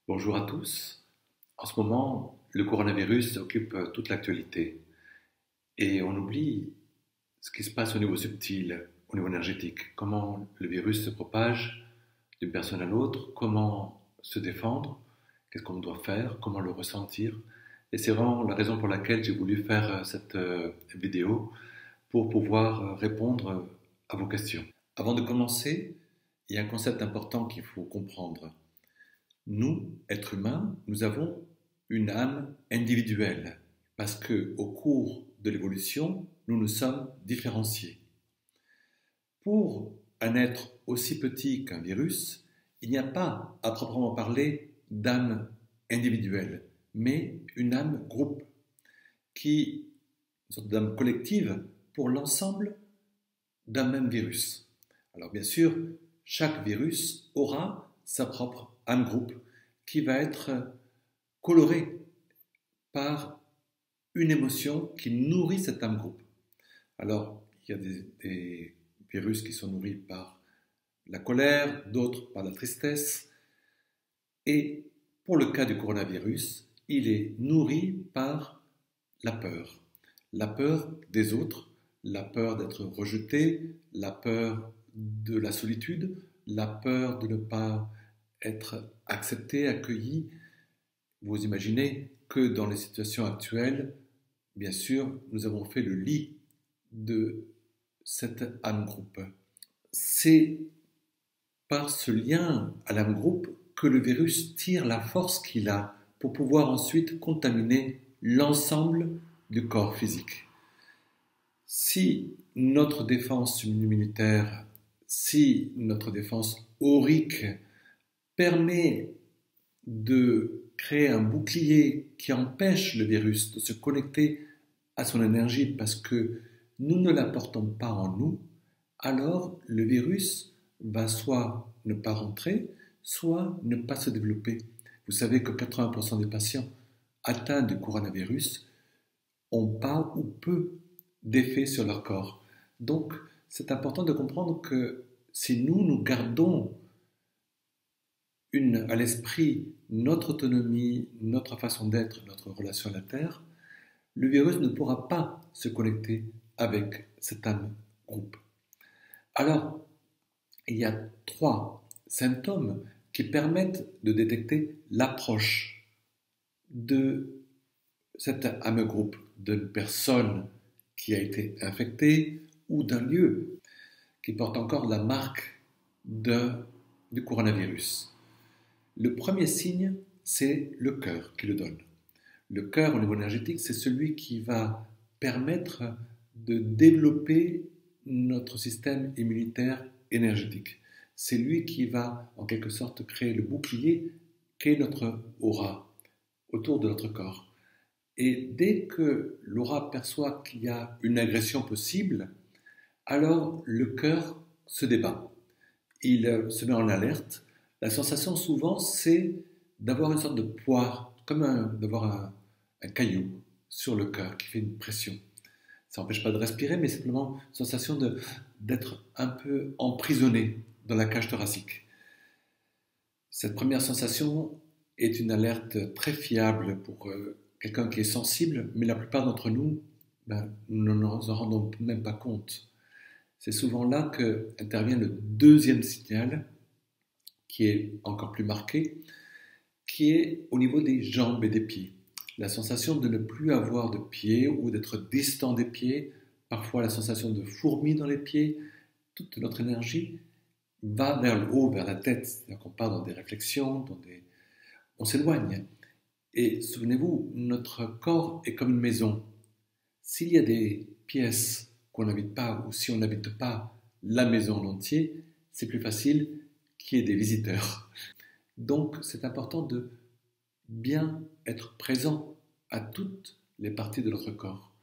Bonjour à tous. En ce moment, le coronavirus occupe toute l'actualité et on oublie ce qui se passe au niveau subtil, au niveau énergétique. Comment le virus se propage d'une personne à l'autre, comment se défendre, qu'est-ce qu'on doit faire, comment le ressentir. Et c'est vraiment la raison pour laquelle j'ai voulu faire cette vidéo pour pouvoir répondre à vos questions. Avant de commencer, il y a un concept important qu'il faut comprendre. Nous, êtres humains, nous avons une âme individuelle parce que au cours de l'évolution, nous nous sommes différenciés. Pour un être aussi petit qu'un virus, il n'y a pas, à proprement parler, d'âme individuelle, mais une âme groupe, une sorte d'âme collective pour l'ensemble d'un même virus. Alors bien sûr, chaque virus aura sa propre âme groupe qui va être colorée par une émotion qui nourrit cette âme groupe. Alors, il y a des virus qui sont nourris par la colère, d'autres par la tristesse. Et pour le cas du coronavirus, il est nourri par la peur. La peur des autres, la peur d'être rejeté, la peur de la solitude, la peur de ne pas être accepté, accueilli. Vous imaginez que dans les situations actuelles, bien sûr, nous avons fait le lit de cette âme groupe. C'est par ce lien à l'âme groupe que le virus tire la force qu'il a pour pouvoir ensuite contaminer l'ensemble du corps physique. Si notre défense immunitaire, si notre défense aurique permet de créer un bouclier qui empêche le virus de se connecter à son énergie parce que nous ne l'apportons pas en nous, alors le virus va soit ne pas rentrer, soit ne pas se développer. Vous savez que 80% des patients atteints du coronavirus ont pas ou peu d'effet sur leur corps. Donc, c'est important de comprendre que si nous gardons à l'esprit notre autonomie, notre façon d'être, notre relation à la Terre, le virus ne pourra pas se connecter avec cette âme groupe. Alors, il y a 3 symptômes qui permettent de détecter l'approche de cette âme groupe, d'une personne qui a été infectée ou d'un lieu qui porte encore la marque du coronavirus. Le premier signe, c'est le cœur qui le donne. Le cœur au niveau énergétique, c'est celui qui va permettre de développer notre système immunitaire énergétique. C'est lui qui va en quelque sorte créer le bouclier qu'est notre aura autour de notre corps. Et dès que l'aura perçoit qu'il y a une agression possible, alors le cœur se débat. Il se met en alerte. La sensation souvent, c'est d'avoir une sorte de poids, comme d'avoir un caillou sur le cœur qui fait une pression. Ça n'empêche pas de respirer, mais simplement une sensation d'être un peu emprisonné dans la cage thoracique. Cette première sensation est une alerte très fiable pour quelqu'un qui est sensible, mais la plupart d'entre nous, nous ne nous en rendons même pas compte. C'est souvent là qu'intervient le deuxième signal, qui est encore plus marqué, qui est au niveau des jambes et des pieds. La sensation de ne plus avoir de pieds ou d'être distant des pieds, parfois la sensation de fourmis dans les pieds, toute notre énergie va vers le haut, vers la tête. C'est-à-dire qu'on part dans des réflexions, on s'éloigne. Et souvenez-vous, notre corps est comme une maison. S'il y a des pièces qu'on n'habite pas ou si on n'habite pas la maison en entier, c'est plus facile qu'il y ait des visiteurs. Donc, c'est important de bien être présent à toutes les parties de notre corps.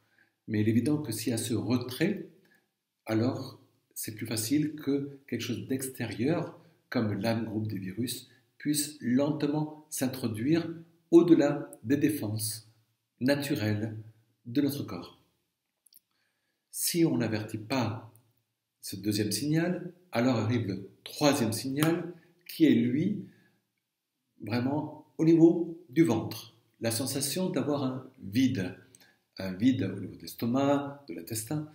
Mais il est évident que s'il y a ce retrait, alors c'est plus facile que quelque chose d'extérieur, comme l'âme groupe des virus, puisse lentement s'introduire au-delà des défenses naturelles de notre corps. Si on n'avertit pas ce deuxième signal, alors arrive le troisième signal qui est lui vraiment au niveau du ventre. La sensation d'avoir un vide au niveau de l'estomac, de l'intestin.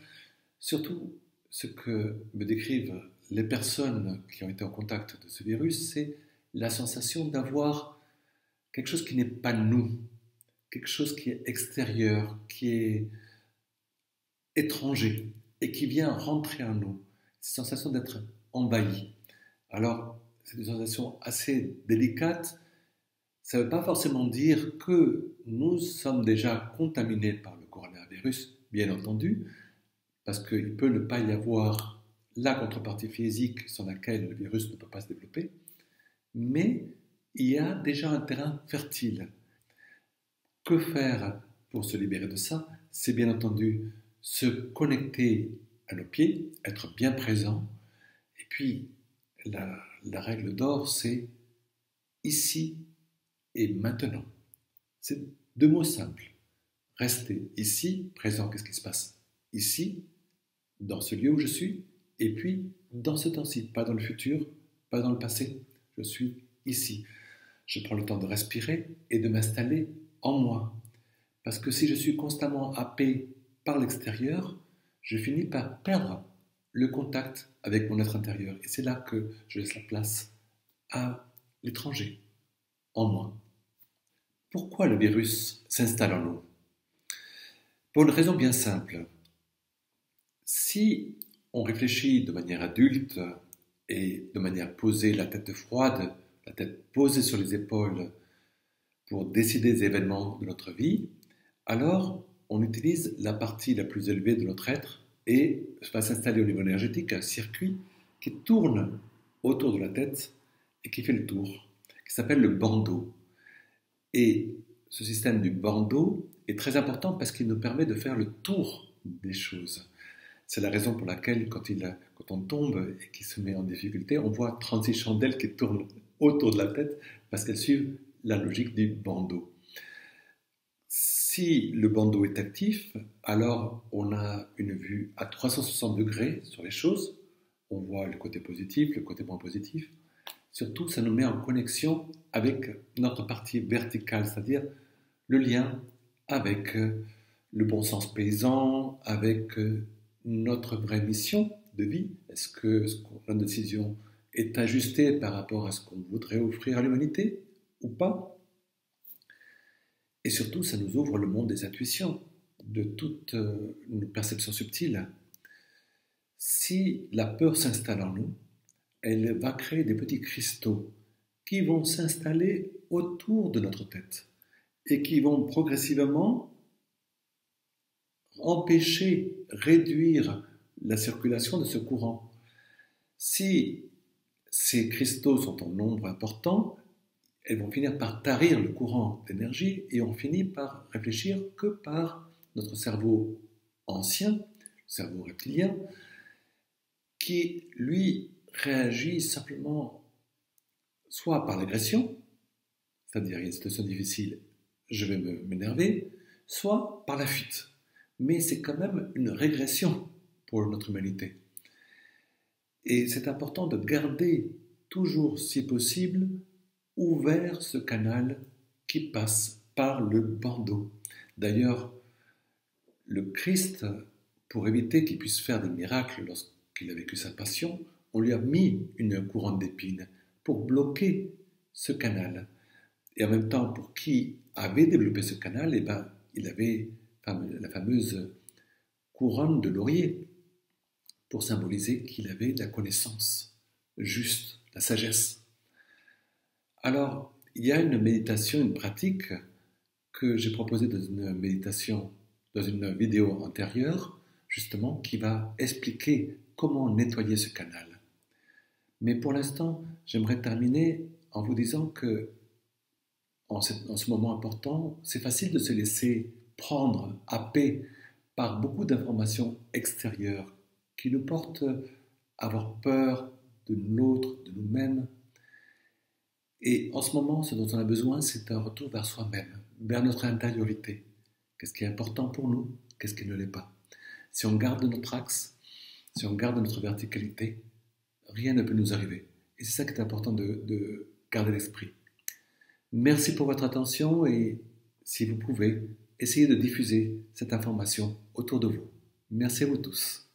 Surtout, ce que me décrivent les personnes qui ont été en contact de ce virus, c'est la sensation d'avoir quelque chose qui n'est pas nous, quelque chose qui est extérieur, qui est étranger et qui vient rentrer en nous. Cette sensation d'être envahi. Alors, c'est une sensation assez délicate. Ça ne veut pas forcément dire que nous sommes déjà contaminés par le coronavirus, bien entendu, parce qu'il peut ne pas y avoir la contrepartie physique sans laquelle le virus ne peut pas se développer, mais il y a déjà un terrain fertile. Que faire pour se libérer de ça? C'est bien entendu se connecter à nos pieds, être bien présent, et puis la règle d'or, c'est ici et maintenant. C'est deux mots simples. Rester ici, présent, qu'est-ce qui se passe ici, dans ce lieu où je suis, et puis dans ce temps-ci, pas dans le futur, pas dans le passé, je suis ici. Je prends le temps de respirer et de m'installer en moi. Parce que si je suis constamment happé par l'extérieur, je finis par perdre le contact avec mon être intérieur. Et c'est là que je laisse la place à l'étranger, en moi. Pourquoi le virus s'installe en nous? Pour une raison bien simple. Si on réfléchit de manière adulte et de manière posée, la tête froide, la tête posée sur les épaules pour décider des événements de notre vie, alors on utilise la partie la plus élevée de notre être et va s'installer au niveau énergétique un circuit qui tourne autour de la tête et qui fait le tour, qui s'appelle le bandeau. Et ce système du bandeau est très important parce qu'il nous permet de faire le tour des choses. C'est la raison pour laquelle, quand on tombe et qu'il se met en difficulté, on voit 36 chandelles qui tournent autour de la tête parce qu'elles suivent la logique du bandeau. Si le bandeau est actif, alors on a une vue à 360 degrés sur les choses. On voit le côté positif, le côté moins positif. Surtout, ça nous met en connexion avec notre partie verticale, c'est-à-dire le lien avec le bon sens paysan, avec notre vraie mission de vie. Est-ce que notre décision est ajustée par rapport à ce qu'on voudrait offrir à l'humanité ou pas? Et surtout, ça nous ouvre le monde des intuitions, de toutes nos perceptions subtiles. Si la peur s'installe en nous, elle va créer des petits cristaux qui vont s'installer autour de notre tête et qui vont progressivement empêcher, réduire la circulation de ce courant. Si ces cristaux sont en nombre important, elles vont finir par tarir le courant d'énergie et on finit par réfléchir que par notre cerveau ancien, le cerveau reptilien, qui, lui, réagit simplement soit par l'agression, c'est-à-dire il y a une situation difficile, je vais m'énerver, soit par la fuite. Mais c'est quand même une régression pour notre humanité. Et c'est important de garder toujours, si possible, ouvert ce canal qui passe par le bandeau. D'ailleurs, le Christ, pour éviter qu'il puisse faire des miracles lorsqu'il a vécu sa passion, on lui a mis une couronne d'épines pour bloquer ce canal. Et en même temps, pour qui avait développé ce canal, eh ben, il avait la fameuse couronne de laurier pour symboliser qu'il avait la connaissance juste, la sagesse. Alors, il y a une méditation, une pratique que j'ai proposée dans une vidéo antérieure, justement, qui va expliquer comment nettoyer ce canal. Mais pour l'instant, j'aimerais terminer en vous disant que, en ce moment important, c'est facile de se laisser prendre, happer par beaucoup d'informations extérieures qui nous portent à avoir peur de l'autre, de nous-mêmes. Et en ce moment, ce dont on a besoin, c'est un retour vers soi-même, vers notre intériorité. Qu'est-ce qui est important pour nous? Qu'est-ce qui ne l'est pas? Si on garde notre axe, si on garde notre verticalité, rien ne peut nous arriver. Et c'est ça qui est important de garder l'esprit. Merci pour votre attention et, si vous pouvez, essayez de diffuser cette information autour de vous. Merci à vous tous.